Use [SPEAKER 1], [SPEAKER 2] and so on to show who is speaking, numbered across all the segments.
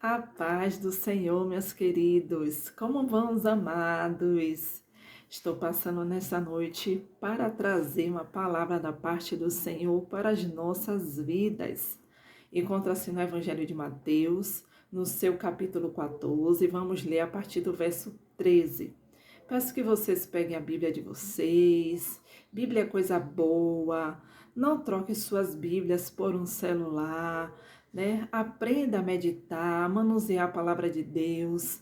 [SPEAKER 1] A paz do Senhor, meus queridos. Como vão os amados? Estou passando nessa noite para trazer uma palavra da parte do Senhor para as nossas vidas. Encontra-se no Evangelho de Mateus, no seu capítulo 14, vamos ler a partir do verso 13. Peço que vocês peguem a Bíblia de vocês. Bíblia é coisa boa. Não troque suas Bíblias por um celular, né? Aprenda a meditar, a manusear a palavra de Deus,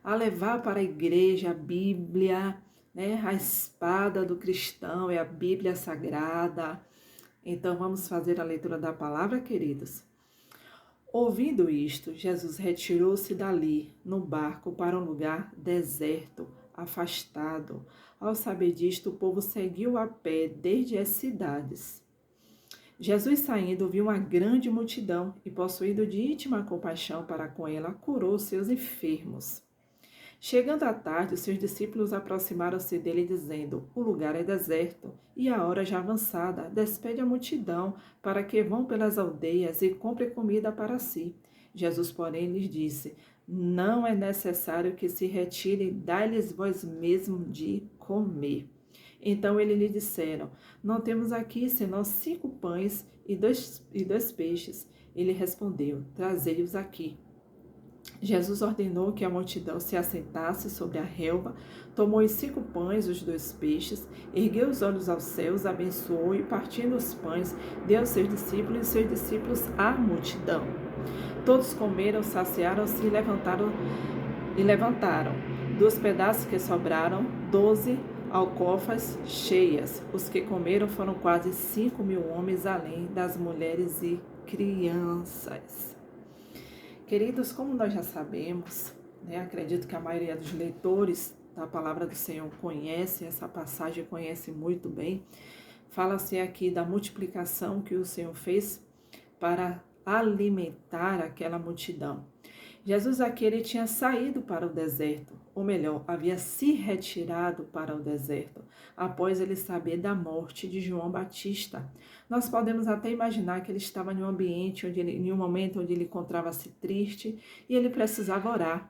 [SPEAKER 1] a levar para a igreja a Bíblia, né? A espada do cristão é a Bíblia Sagrada. Então vamos fazer a leitura da palavra, queridos. Ouvindo isto, Jesus retirou-se dali, no barco, para um lugar deserto, afastado. Ao saber disto, o povo seguiu a pé desde as cidades. Jesus, saindo, viu uma grande multidão e, possuído de íntima compaixão para com ela, curou seus enfermos. Chegando à tarde, os seus discípulos aproximaram-se dele, dizendo: O lugar é deserto, e a hora já avançada. Despede a multidão, para que vão pelas aldeias e comprem comida para si. Jesus, porém, lhes disse: Não é necessário que se retirem, dai-lhes vós mesmo de comer. Então eles lhe disseram: Não temos aqui senão 5 pães e dois peixes. Ele respondeu: Trazei-os aqui. Jesus ordenou que a multidão se assentasse sobre a relva, tomou os 5 pães e os 2 peixes, ergueu os olhos aos céus, abençoou e, partindo os pães, deu aos seus discípulos e seus discípulos à multidão. Todos comeram, saciaram-se e levantaram. Dos pedaços que sobraram, 12 alcofas cheias. Os que comeram foram quase 5.000 homens, além das mulheres e crianças. Queridos, como nós já sabemos, né, acredito que a maioria dos leitores da palavra do Senhor conhece essa passagem, conhece muito bem. Fala-se aqui da multiplicação que o Senhor fez para alimentar aquela multidão. Jesus aqui ele tinha saído para o deserto, ou melhor, havia se retirado para o deserto, após ele saber da morte de João Batista. Nós podemos até imaginar que ele estava em um ambiente, em um momento onde ele encontrava-se triste e ele precisava orar,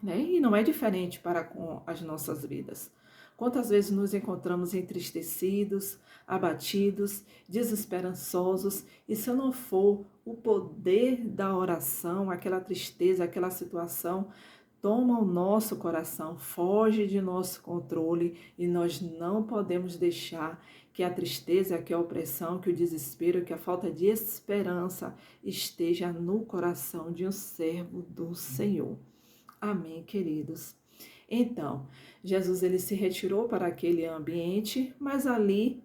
[SPEAKER 1] né? E não é diferente para com as nossas vidas. Quantas vezes nos encontramos entristecidos, abatidos, desesperançosos, e se não for o poder da oração, aquela tristeza, aquela situação, toma o nosso coração, foge de nosso controle, e nós não podemos deixar que a tristeza, que a opressão, que o desespero, que a falta de esperança esteja no coração de um servo do Senhor. Amém, queridos. Então, Jesus ele se retirou para aquele ambiente, mas ali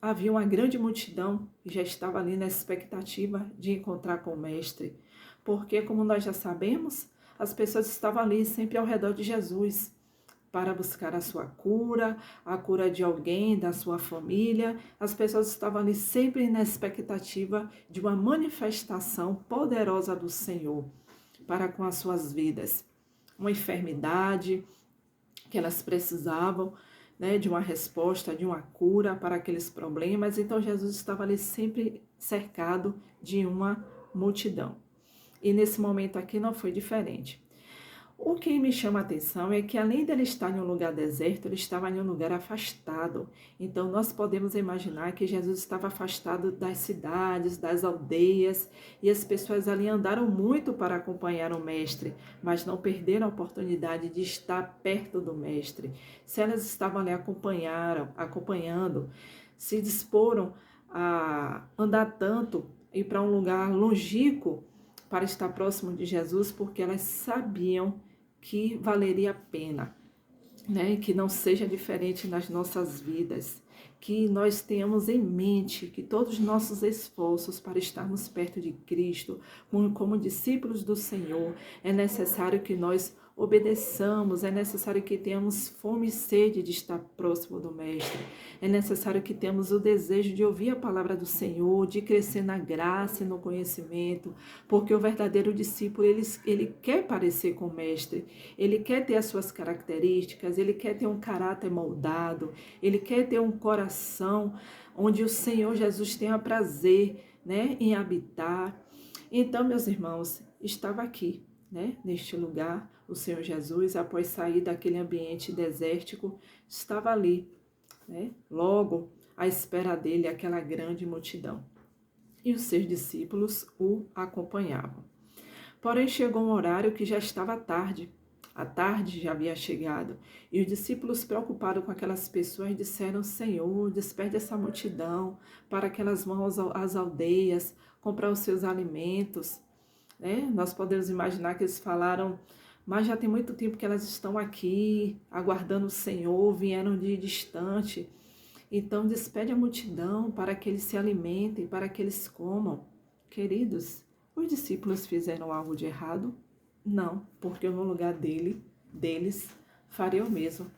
[SPEAKER 1] havia uma grande multidão que já estava ali na expectativa de encontrar com o Mestre. Porque, como nós já sabemos, as pessoas estavam ali sempre ao redor de Jesus para buscar a sua cura, a cura de alguém, da sua família. As pessoas estavam ali sempre na expectativa de uma manifestação poderosa do Senhor para com as suas vidas. Uma enfermidade que elas precisavam, né, de uma resposta, de uma cura para aqueles problemas. Então Jesus estava ali sempre cercado de uma multidão. E nesse momento aqui não foi diferente. O que me chama a atenção é que, além dele estar em um lugar deserto, ele estava em um lugar afastado. Então, nós podemos imaginar que Jesus estava afastado das cidades, das aldeias, e as pessoas ali andaram muito para acompanhar o Mestre, mas não perderam a oportunidade de estar perto do Mestre. Se elas estavam ali acompanhando, se disporam a andar tanto, ir para um lugar longínquo para estar próximo de Jesus, porque elas sabiam que valeria a pena, né? Que não seja diferente nas nossas vidas, que nós tenhamos em mente que todos os nossos esforços para estarmos perto de Cristo, como discípulos do Senhor, é necessário que nós obedeçamos, é necessário que tenhamos fome e sede de estar próximo do Mestre, é necessário que tenhamos o desejo de ouvir a palavra do Senhor, de crescer na graça e no conhecimento, porque o verdadeiro discípulo, ele quer parecer com o Mestre, ele quer ter as suas características, ele quer ter um caráter moldado, ele quer ter um coração onde o Senhor Jesus tenha prazer, né, em habitar. Então, meus irmãos, estava aqui, né? Neste lugar, o Senhor Jesus, após sair daquele ambiente desértico, estava ali, né? Logo, à espera dele, aquela grande multidão. E os seus discípulos o acompanhavam. Porém, chegou um horário que já estava tarde. A tarde já havia chegado. E os discípulos, preocupados com aquelas pessoas, disseram: Senhor, despede essa multidão para que elas vão às aldeias comprar os seus alimentos. Né? Nós podemos imaginar que eles falaram: mas já tem muito tempo que elas estão aqui, aguardando o Senhor, vieram de distante. Então, despede a multidão para que eles se alimentem, para que eles comam. Queridos, os discípulos fizeram algo de errado? Não, porque eu no lugar deles, faria o mesmo,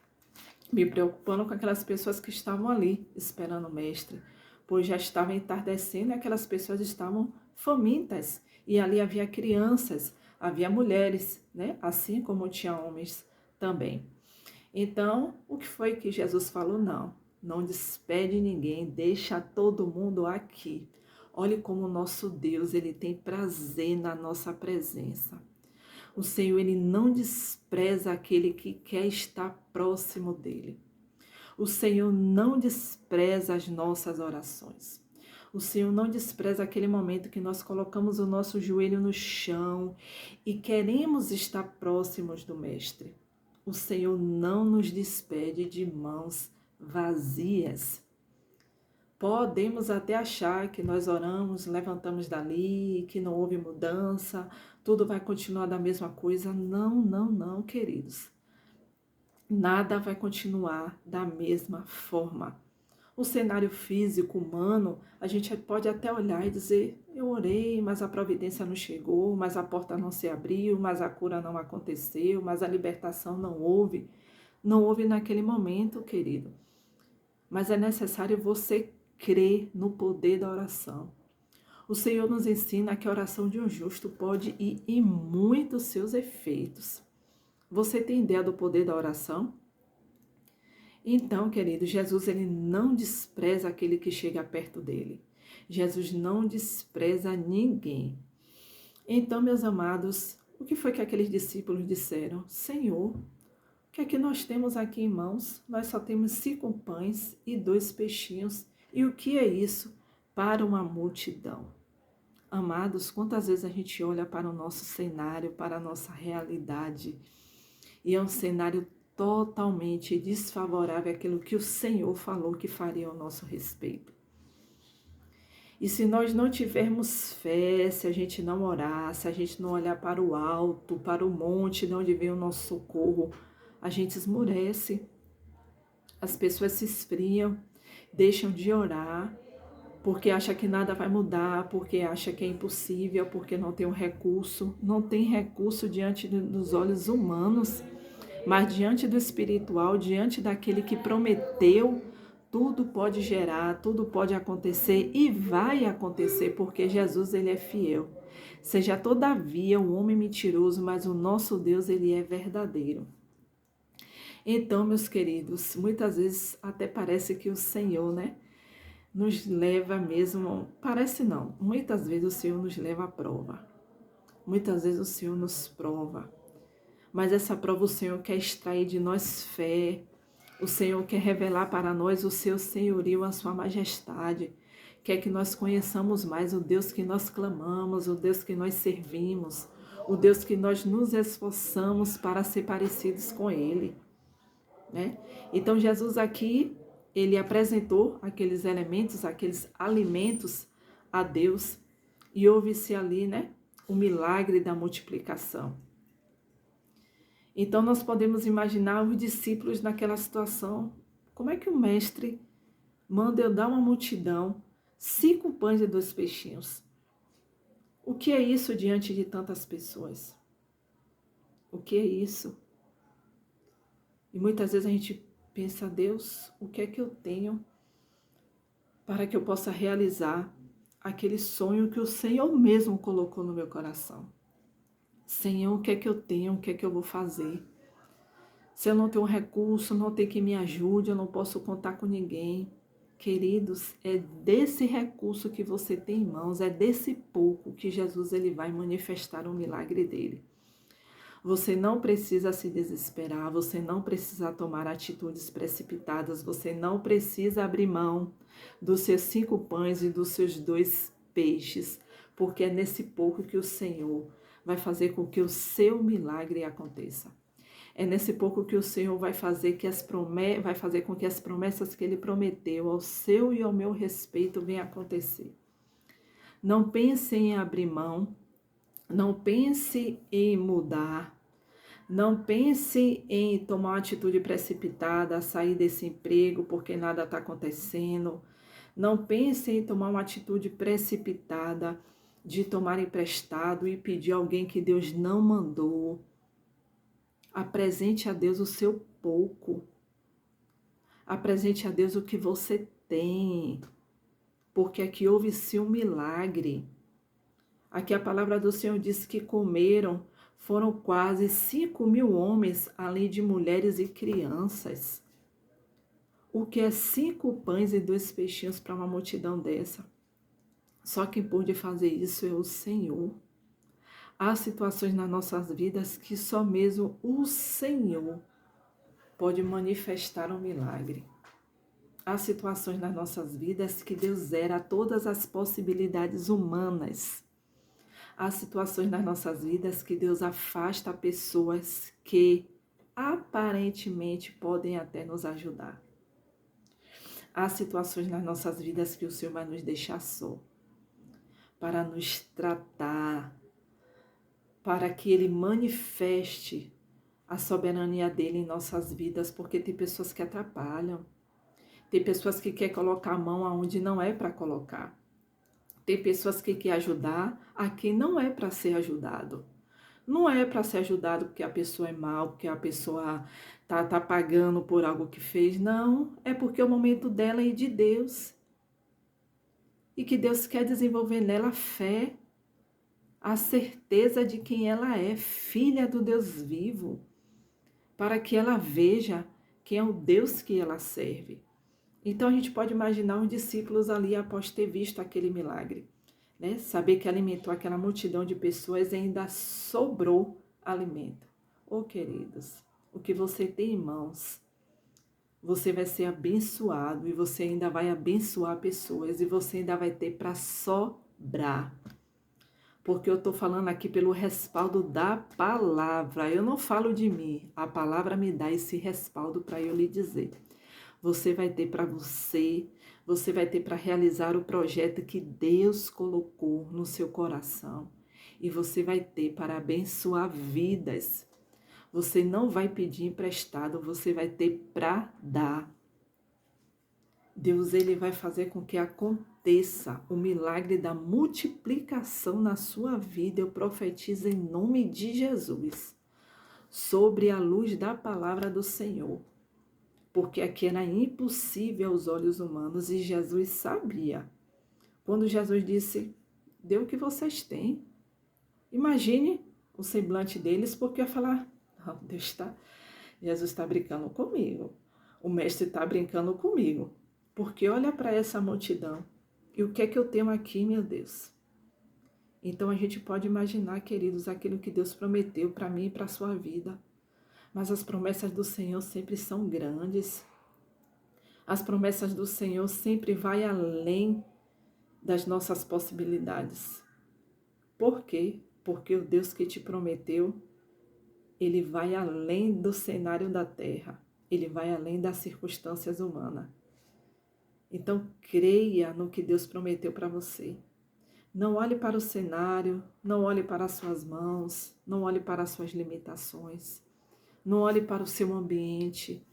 [SPEAKER 1] me preocupando com aquelas pessoas que estavam ali, esperando o mestre, pois já estava entardecendo e aquelas pessoas estavam famintas, e ali havia crianças, havia mulheres, né? Assim como tinha homens também. Então, o que foi que Jesus falou? Não despede ninguém, deixa todo mundo aqui. Olhe como o nosso Deus, ele tem prazer na nossa presença. O Senhor, ele não despreza aquele que quer estar próximo dele. O Senhor não despreza as nossas orações. O Senhor não despreza aquele momento que nós colocamos o nosso joelho no chão e queremos estar próximos do Mestre. O Senhor não nos despede de mãos vazias. Podemos até achar que nós oramos, levantamos dali, que não houve mudança, tudo vai continuar da mesma coisa. Não, queridos. Nada vai continuar da mesma forma. O cenário físico, humano, a gente pode até olhar e dizer: eu orei, mas a providência não chegou, mas a porta não se abriu, mas a cura não aconteceu, mas a libertação não houve. Não houve naquele momento, querido. Mas é necessário você crer no poder da oração. O Senhor nos ensina que a oração de um justo pode ir em muitos seus efeitos. Você tem ideia do poder da oração? Então, querido, Jesus, ele não despreza aquele que chega perto dele. Jesus não despreza ninguém. Então, meus amados, o que foi que aqueles discípulos disseram? Senhor, o que é que nós temos aqui em mãos? Nós só temos 5 pães e 2 peixinhos. E o que é isso para uma multidão? Amados, quantas vezes a gente olha para o nosso cenário, para a nossa realidade, e é um cenário totalmente desfavorável àquilo que o Senhor falou que faria ao nosso respeito. E se nós não tivermos fé, se a gente não orar, se a gente não olhar para o alto, para o monte de onde vem o nosso socorro, a gente esmurece, as pessoas se esfriam, deixam de orar, porque acha que nada vai mudar, porque acha que é impossível, porque não tem um recurso. Não tem recurso diante dos olhos humanos, mas diante do espiritual, diante daquele que prometeu, tudo pode gerar, tudo pode acontecer e vai acontecer, porque Jesus, ele é fiel. Seja todavia um homem mentiroso, mas o nosso Deus, ele é verdadeiro. Então, meus queridos, muitas vezes até parece que o Senhor, né, nos leva mesmo, parece não, muitas vezes o Senhor nos leva à prova. Muitas vezes o Senhor nos prova. Mas essa prova o Senhor quer extrair de nós fé. O Senhor quer revelar para nós o seu senhorio, a sua majestade. Quer que nós conheçamos mais o Deus que nós clamamos, o Deus que nós servimos, o Deus que nós nos esforçamos para ser parecidos com Ele, né? Então Jesus aqui, ele apresentou aqueles elementos, aqueles alimentos a Deus e houve-se ali, né, o milagre da multiplicação. Então nós podemos imaginar os discípulos naquela situação. Como é que o mestre manda eu dar uma multidão 5 pães e 2 peixinhos? O que é isso diante de tantas pessoas? O que é isso? E muitas vezes a gente pensa: Deus, o que é que eu tenho para que eu possa realizar aquele sonho que o Senhor mesmo colocou no meu coração? Senhor, o que é que eu tenho? O que é que eu vou fazer? Se eu não tenho um recurso, não tenho quem me ajude, eu não posso contar com ninguém. Queridos, é desse recurso que você tem em mãos, é desse pouco que Jesus ele vai manifestar o milagre dele. Você não precisa se desesperar, você não precisa tomar atitudes precipitadas, você não precisa abrir mão dos seus 5 pães e dos seus 2 peixes, porque é nesse pouco que o Senhor vai fazer com que o seu milagre aconteça. É nesse pouco que o Senhor vai fazer com que as promessas que Ele prometeu ao seu e ao meu respeito venham acontecer. Não pense em abrir mão, não pense em mudar, não pense em tomar uma atitude precipitada, sair desse emprego porque nada está acontecendo. Não pense em tomar uma atitude precipitada de tomar emprestado e pedir a alguém que Deus não mandou. Apresente a Deus o seu pouco. Apresente a Deus o que você tem. Porque aqui houve-se um milagre. Aqui a palavra do Senhor diz que foram quase 5.000 homens, além de mulheres e crianças. O que é 5 pães e 2 peixinhos para uma multidão dessa? Só quem pôde fazer isso é o Senhor. Há situações nas nossas vidas que só mesmo o Senhor pode manifestar um milagre. Há situações nas nossas vidas que Deus zera todas as possibilidades humanas. Há situações nas nossas vidas que Deus afasta pessoas que aparentemente podem até nos ajudar. Há situações nas nossas vidas que o Senhor vai nos deixar só, para nos tratar, para que Ele manifeste a soberania dEle em nossas vidas, porque tem pessoas que atrapalham, tem pessoas que querem colocar a mão aonde não é para colocar, tem pessoas que querem ajudar a quem não é para ser ajudado. Não é para ser ajudado porque a pessoa é mal, porque a pessoa tá pagando por algo que fez, não, é porque o momento dela é de Deus. E que Deus quer desenvolver nela a fé, a certeza de quem ela é, filha do Deus vivo, para que ela veja quem é o Deus que ela serve. Então a gente pode imaginar os discípulos ali após ter visto aquele milagre, né? Saber que alimentou aquela multidão de pessoas e ainda sobrou alimento. Oh, queridos, o que você tem em mãos, você vai ser abençoado e você ainda vai abençoar pessoas e você ainda vai ter para sobrar. Porque eu estou falando aqui pelo respaldo da palavra. Eu não falo de mim. A palavra me dá esse respaldo para eu lhe dizer. Você vai ter para você vai ter para realizar o projeto que Deus colocou no seu coração. E você vai ter para abençoar vidas. Você não vai pedir emprestado, você vai ter para dar. Deus ele vai fazer com que aconteça o milagre da multiplicação na sua vida. Eu profetizo em nome de Jesus, sobre a luz da palavra do Senhor. Porque aqui era impossível aos olhos humanos e Jesus sabia. Quando Jesus disse, dê o que vocês têm. Imagine o semblante deles, porque ia falar, não, Jesus está brincando comigo. O mestre está brincando comigo. Porque olha para essa multidão. E o que é que eu tenho aqui, meu Deus? Então a gente pode imaginar, queridos, aquilo que Deus prometeu para mim e para a sua vida. Mas as promessas do Senhor sempre são grandes. As promessas do Senhor sempre vai além das nossas possibilidades. Por quê? Porque o Deus que te prometeu, Ele vai além do cenário da terra. Ele vai além das circunstâncias humanas. Então, creia no que Deus prometeu para você. Não olhe para o cenário, não olhe para as suas mãos, não olhe para as suas limitações, não olhe para o seu ambiente,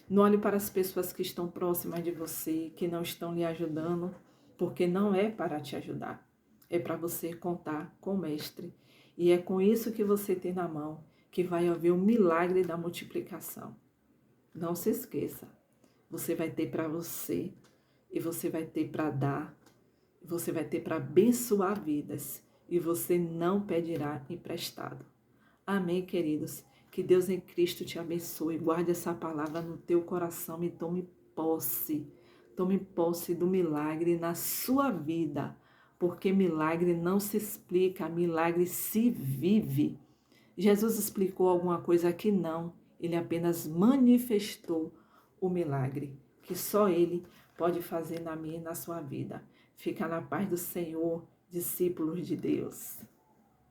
[SPEAKER 1] não olhe para as pessoas que estão próximas de você, que não estão lhe ajudando, porque não é para te ajudar, é para você contar com o Mestre. E é com isso que você tem na mão que vai haver o milagre da multiplicação. Não se esqueça, você vai ter para você, e você vai ter para dar, você vai ter para abençoar vidas, e você não pedirá emprestado. Amém, queridos? Que Deus em Cristo te abençoe. Guarde essa palavra no teu coração e tome posse. Tome posse do milagre na sua vida, porque milagre não se explica, milagre se vive. Jesus explicou alguma coisa aqui? Não. Ele apenas manifestou o milagre, que só Ele pode fazer na minha e na sua vida. Fica na paz do Senhor, discípulos de Deus.